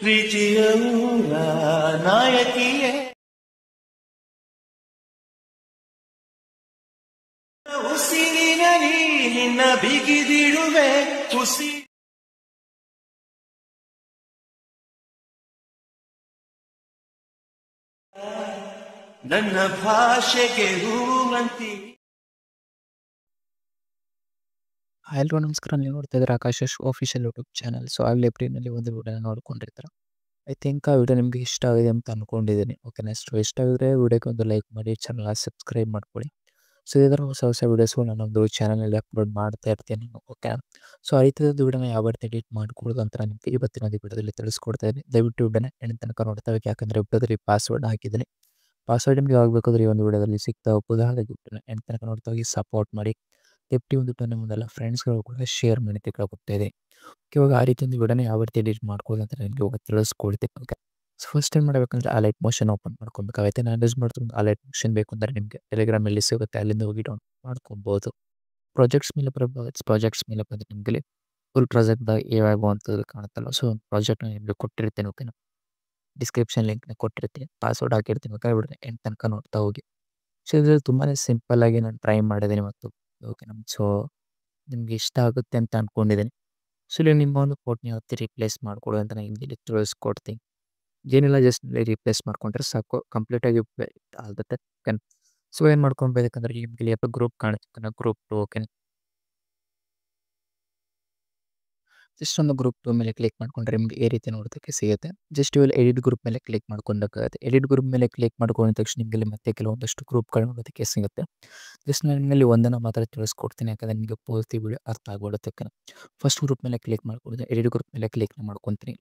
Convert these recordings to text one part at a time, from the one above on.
ಪ್ರೀತಿಯ ಊರ ನಾಯಕಿಯೇ ಉಸಿರಿನಲ್ಲಿ ನಿನ್ನ ಬಿಗಿದಿಡುವೆ ಉಸಿ ನನ್ನ ಭಾಷೆಗೆ ಹೂವಂತಿ. ಹಾಯ್ ಎಲ್ರಿಗೂ ನಮಸ್ಕಾರ. ನೀವು ನೋಡ್ತಾ ಇದ್ದೀರಾ Akash official YouTube channel. So ಆಗಲೇ ಪ್ರೀನಲ್ಲಿ ಒಂದು ವಿಡಿಯೋನ ನೋಡ್ಕೊಂಡಿರ್ತಾರೆ. ಐ ಥಿಂಕ್ ಆ ವಿಡಿಯೋ ನಿಮಗೆ ಇಷ್ಟ ಆಗಿದೆ ಅಂತ ಅಂದ್ಕೊಂಡಿದ್ದೀನಿ. ಓಕೆ, ನೆಕ್ಸ್ಟ್ ಇಷ್ಟ ಆಗಿದ್ರೆ ವಿಡಿಯೋಗೆ ಒಂದು ಲೈಕ್ ಮಾಡಿ, ಚಾನಲ್ನ ಸಬ್ಸ್ಕ್ರೈಬ್ ಮಾಡ್ಕೊಳ್ಳಿ. ಸೊ ಇದರ ಹೊಸ ಹೊಸ ವೀಡಿಯೋಸ್ಗಳು ನಾನೊಂದು ಚಾನಲಲ್ಲಿ ಅಪ್ಲೋಡ್ ಮಾಡ್ತಾ ಇರ್ತೀನಿ. ಓಕೆ, ಸೊ ಆ ರೀತಿಯಾದ ವಿಡಿಯೋನ ಯಾವ ರೀತಿ ಎಡಿಟ್ ಮಾಡ್ಕೊಳ್ಳೋದು ಅಂತ ನಿಮಗೆ ಇವತ್ತಿನ ವಿಡಿಯೋದಲ್ಲಿ ತಿಳಿಸ್ಕೊಡ್ತಾ ಇದ್ದೀನಿ. ದಯವಿಟ್ಟು ವಿಡಿಯೋನ ಎಂಡ್ ತನಕ ನೋಡ್ತಾ ಇರಿ, ಯಾಕಂದರೆ ವಿಡಿಯೋದಲ್ಲಿ ಪಾಸ್ವರ್ಡ್ ಹಾಕಿದ್ದೀನಿ. ಪಾಸ್ವರ್ಡ್ ನಿಮಗೆ ಆಗಬೇಕಾದ್ರೆ ಈ ಒಂದು ವಿಡಿಯೋದಲ್ಲಿ ಸಿಗ್ತಾ ಹೋಗ್ಬೋದು. ಹಾಗಾಗಿ ವಿಡಿಯೋನ ಎಂಡ್ ತನಕ ನೋಡ್ತಾ ಹೋಗಿ ಸಪೋರ್ಟ್ ಮಾಡಿ. ಟಿಪ್ ಒಂದು ನಿಮ್ಮದೆಲ್ಲ ಫ್ರೆಂಡ್ಸ್ಗಳು ಕೂಡ ಶೇರ್ ಮಾಡಿ ತಿಳ್ಕೊಳ್ತಾ ಇದೆ. ಇವಾಗ ಆ ರೀತಿ ಒಂದು ವಿಡಿಯೋನ ಯಾವ ರೀತಿ ಎಡಿಟ್ ಮಾಡ್ಕೊಳ್ಳೋದು ಅಂತ ನನಗೆ ಇವಾಗ ತಿಳಿಸ್ಕೊಡ್ತೀನಿ. ಓಕೆ, ಸೊ ಫಸ್ಟ್ ಏನು ಮಾಡಬೇಕಂದ್ರೆ ಅಲೈಟ್ ಮೋಷನ್ ಓಪನ್ ಮಾಡ್ಕೊಬೇಕಾಗುತ್ತೆ. ನಾನು ಯೂಸ್ ಮಾಡ್ತೀನಿ ಅಲೈಟ್ ಮೋಷನ್. ಬೇಕು ಅಂದರೆ ನಿಮಗೆ ಟೆಲಿಗ್ರಾಮಲ್ಲಿ ಸಿಗುತ್ತೆ, ಅಲ್ಲಿಂದ ಹೋಗಿ ಡೌನ್ ಮಾಡ್ಕೊಬೋದು. ಪ್ರಾಜೆಕ್ಟ್ಸ್ ಮೇಲೆ ಪ್ರಾಜೆಕ್ಟ್ಸ್ ಮೇಲೆ ಬಂದರೆ ನಿಮಗೆ ಫುಲ್ ಪ್ರಾಜೆಕ್ಟ್ದಾಗ ಏವಾಗುವಂಥದ್ದು ಕಾಣುತ್ತಲ್ಲ. ಸೊ ಒಂದು ಪ್ರಾಜೆಕ್ಟ್ನ ನಿಮಗೆ ಕೊಟ್ಟಿರ್ತೀನಿ. ಓಕೆನಾ, ಡಿಸ್ಕ್ರಿಪ್ಷನ್ ಲಿಂಕ್ನ ಕೊಟ್ಟಿರ್ತೀನಿ, ಪಾಸ್ವರ್ಡ್ ಹಾಕಿರ್ತೀನಿ. ಓಕೆ, ವಿಡಿಯೋನ ಎಂಡ್ ತನಕ ನೋಡ್ತಾ ಹೋಗಿ. ಸೊ ಇದರಲ್ಲಿ ತುಂಬಾ ಸಿಂಪಲ್ಲಾಗಿ ನಾನು ಟ್ರೈ ಮಾಡಿದ್ದೀನಿ ಮತ್ತು ಓಕೆನಾ. ಸೊ ನಿಮಗೆ ಇಷ್ಟ ಆಗುತ್ತೆ ಅಂತ ಅಂದ್ಕೊಂಡಿದ್ದೀನಿ. ಸೊ ಇಲ್ಲಿ ನಿಮ್ಮ ಒಂದು ಫೋಟೋನ ಯಾವ ರೀತಿ ರಿಪ್ಲೇಸ್ ಮಾಡ್ಕೊಳ್ಳೋದು ಅಂತ ನಾನು ಇಲ್ಲಿ ತಿಳಿಸ್ಕೊಡ್ತೀನಿ. ಏನಿಲ್ಲ, ಜಸ್ಟ್ ರಿಪ್ಲೇಸ್ ಮಾಡ್ಕೊಂಡ್ರೆ ಸಾಕು, ಕಂಪ್ಲೀಟಾಗಿ ಆಗುತ್ತೆ. ಓಕೆನಾ, ಸೊ ಏನು ಮಾಡ್ಕೊಬೇಕಂದ್ರೆ ನಿಮಗೆ ಇಲ್ಲಿ ಗ್ರೂಪ್ ಕಾಣುತ್ತೆ, ಗ್ರೂಪ್ 2. ಓಕೆನಾ, ಜಸ್ಟ್ ಒಂದು ಗ್ರೂಪ್ 2 ಮೇಲೆ ಕ್ಲಿಕ್ ಮಾಡ್ಕೊಂಡ್ರೆ ನಿಮಗೆ ಈ ರೀತಿ ನೋಡೋದಕ್ಕೆ ಸಿಗುತ್ತೆ. ಜಸ್ಟ್ ಇಲ್ಲಿ ಎಡಿಟ್ ಗ್ರೂಪ್ ಮೇಲೆ ಕ್ಲಿಕ್ ಮಾಡ್ಕೊಬೇಕಾಗುತ್ತೆ. ಎಡಿಟ್ ಗ್ರೂಪ್ ಮೇಲೆ ಕ್ಲಿಕ್ ಮಾಡ್ಕೊಂಡ ತಕ್ಷಣ ನಿಮಗೆ ಇಲ್ಲಿ ಮತ್ತೆ ಕೆಲವೊಂದಷ್ಟು ಗ್ರೂಪ್ಗಳು ನೋಡೋದಕ್ಕೆ ಸಿಗುತ್ತೆ. ಜಸ್ಟ್ ನಾನು ನಿಮ್ಮಲ್ಲಿ ಒಂದನ್ನು ಮಾತ್ರ ತಿಳಿಸ್ಕೊಡ್ತೀನಿ, ಯಾಕಂದರೆ ನಿಮಗೆ ಪೂರ್ತಿ ವಿಡಿಯೋ ಅರ್ಥ ಆಗ್ಬಿಡುತ್ತೆ. ಫಸ್ಟ್ ಗ್ರೂಪ್ ಮೇಲೆ ಕ್ಲಿಕ್ ಮಾಡ್ಕೊಂಡು ಎಡಿಟ್ ಗ್ರೂಪ್ ಮೇಲೆ ಕ್ಲಿಕ್ ಮಾಡ್ಕೊತೀನಿ.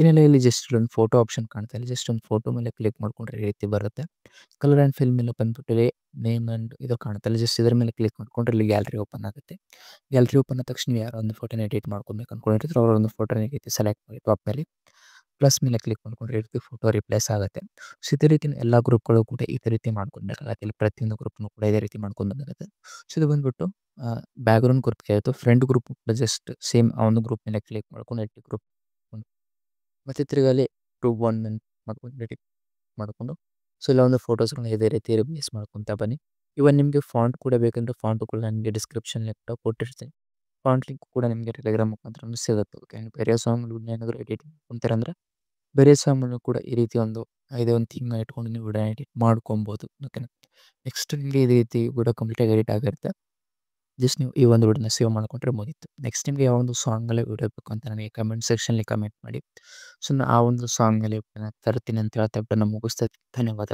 ಏನೆಲ್ಲ ಇಲ್ಲಿ ಜಸ್ಟ್ ಒಂದು ಫೋಟೋ ಆಪ್ಷನ್ ಕಾಣ್ತಾ ಇಲ್ಲ, ಜಸ್ಟ್ ಒಂದು ಫೋಟೋ ಮೇಲೆ ಕ್ಲಿಕ್ ಮಾಡ್ಕೊಂಡ್ರೆ ಈ ರೀತಿ ಬರುತ್ತೆ. ಕಲರ್ ಆ್ಯಂಡ್ ಫಿಲ್ ಮೇಲೆ ಬಂದ್ಬಿಟ್ಟು ಇಲ್ಲಿ ನೇಮ್ ಆ್ಯಂಡ್ ಇದು ಕಾಣುತ್ತಲ್ಲ, ಜಸ್ಟ್ ಇದರ ಮೇಲೆ ಕ್ಲಿಕ್ ಮಾಡ್ಕೊಂಡ್ರೆ ಇಲ್ಲಿ ಗ್ಯಾಲರಿ ಓಪನ್ ಆಗುತ್ತೆ. ಗ್ಯಾಲರಿ ಓಪನ್ ಆದ ತಕ್ಷಣ ನೀವು ಯಾರೋ ಒಂದು ಫೋಟೋನ ಎಡಿಟ್ ಮಾಡ್ಕೊಬೇಕು ಅಂದ್ಕೊಂಡಿರ್ತಾರೆ, ಅವರ ಒಂದು ಫೋಟೋನ ಈ ರೀತಿ ಸೆಲೆಕ್ಟ್ ಮಾಡಿ ಟಾಪ್ ಮೇಲೆ ಪ್ಲಸ್ ಮೇಲೆ ಕ್ಲಿಕ್ ಮಾಡ್ಕೊಂಡ್ರೆ ಈ ರೀತಿ ಫೋಟೋ ರಿಪ್ಲೇಸ್ ಆಗುತ್ತೆ. ಸೊ ಇದೇ ರೀತಿ ಎಲ್ಲ ಗ್ರೂಪ್ಗಳು ಕೂಡ ಇದೇ ರೀತಿ ಮಾಡ್ಕೊಬೇಕಾಗುತ್ತೆ. ಇಲ್ಲಿ ಪ್ರತಿಯೊಂದು ಗ್ರೂಪ್ನು ಕೂಡ ಇದೇ ರೀತಿ ಮಾಡ್ಕೊಬೇಕಾಗುತ್ತೆ. ಸೊ ಇದು ಬಂದ್ಬಿಟ್ಟು ಬ್ಯಾಕ್ಗ್ರೌಂಡ್ ಗ್ರೂಪ್ಗೆ ಆಯಿತು. ಫ್ರಂಟ್ ಗ್ರೂಪ್ ಕೂಡ ಜಸ್ಟ್ ಸೇಮ್ ಆ ಒಂದು ಗ್ರೂಪ್ ಮೇಲೆ ಕ್ಲಿಕ್ ಮಾಡ್ಕೊಂಡು ಎಡಿಟ್ ಗ್ರೂಪ್ ಮತ್ತು ತಿರುಗಲ್ಲಿ ಗ್ರೂಪ್ 1 ಮಾಡ್ಕೊಂಡು ಎಡಿಟ್ ಮಾಡಿಕೊಂಡು ಸೊ ಇಲ್ಲ ಒಂದು ಫೋಟೋಸ್ಗಳನ್ನ ಇದೇ ರೀತಿ ರಿಪ್ಲೇಸ್ ಮಾಡ್ಕೊತಾ ಬನ್ನಿ. ಇವನ್ ನಿಮಗೆ ಫಾಂಟ್ ಕೂಡ ಬೇಕಂದರೆ ಫಾಂಟು ಕೂಡ ನನಗೆ ಡಿಸ್ಕ್ರಿಪ್ಷನ್ ಲಿಂಕ್ ಕೊಟ್ಟಿರ್ತೀನಿ. ಫಾಂಟ್ ಲಿಂಕ್ ಕೂಡ ನಿಮಗೆ ಟೆಲಿಗ್ರಾಮ್ ಮುಖಾಂತರ ಸಿಗುತ್ತೆ. ಓಕೆ, ಬೇರೆ ಸಾಂಗ್ಗಳನ್ನ ಏನಾದರೂ ಎಡಿಟ್ ಮಾಡ್ಕೊತೀರಂದ್ರೆ ಬೇರೆ ಸಾಂಗ್ಗಳನ್ನು ಕೂಡ ಈ ರೀತಿ ಒಂದು ಇದೇ ಒಂದು ಥೀಮ್ನ ಇಟ್ಕೊಂಡು ನೀವು ವಿಡಿಯೋ ಎಡಿಟ್ ಮಾಡ್ಕೊಬೋದು. ಓಕೆನಾ, ನೆಕ್ಸ್ಟ್ ನಿಮಗೆ ಇದೇ ರೀತಿ ವಿಡಿಯೋ ಕಂಪ್ಲೀಟಾಗಿ ಎಡಿಟ್ ಆಗಿರುತ್ತೆ. ಜಸ್ಟ್ ನೀವು ಈ ಒಂದು ವಿಡಿಯೋನ ಸೇವ್ ಮಾಡಿಕೊಂಡ್ರೆ ಮುಗೀತು. ನೆಕ್ಸ್ಟ್ ನಿಮಗೆ ಯಾವ ಒಂದು ಸಾಂಗಲ್ಲೇ ವಿಡಿಯೋ ಬೇಕು ಅಂತ ನನಗೆ ಕಮೆಂಟ್ ಸೆಕ್ಷನಲ್ಲಿ ಕಮೆಂಟ್ ಮಾಡಿ. ಸೊ ಆ ಒಂದು ಸಾಂಗಲ್ಲಿ ತರ್ತೀನಿ ಅಂತ ಹೇಳ್ತಾ ವಿಡಿಯೋನ ಮುಗಿಸ್ತಾ ಧನ್ಯವಾದ.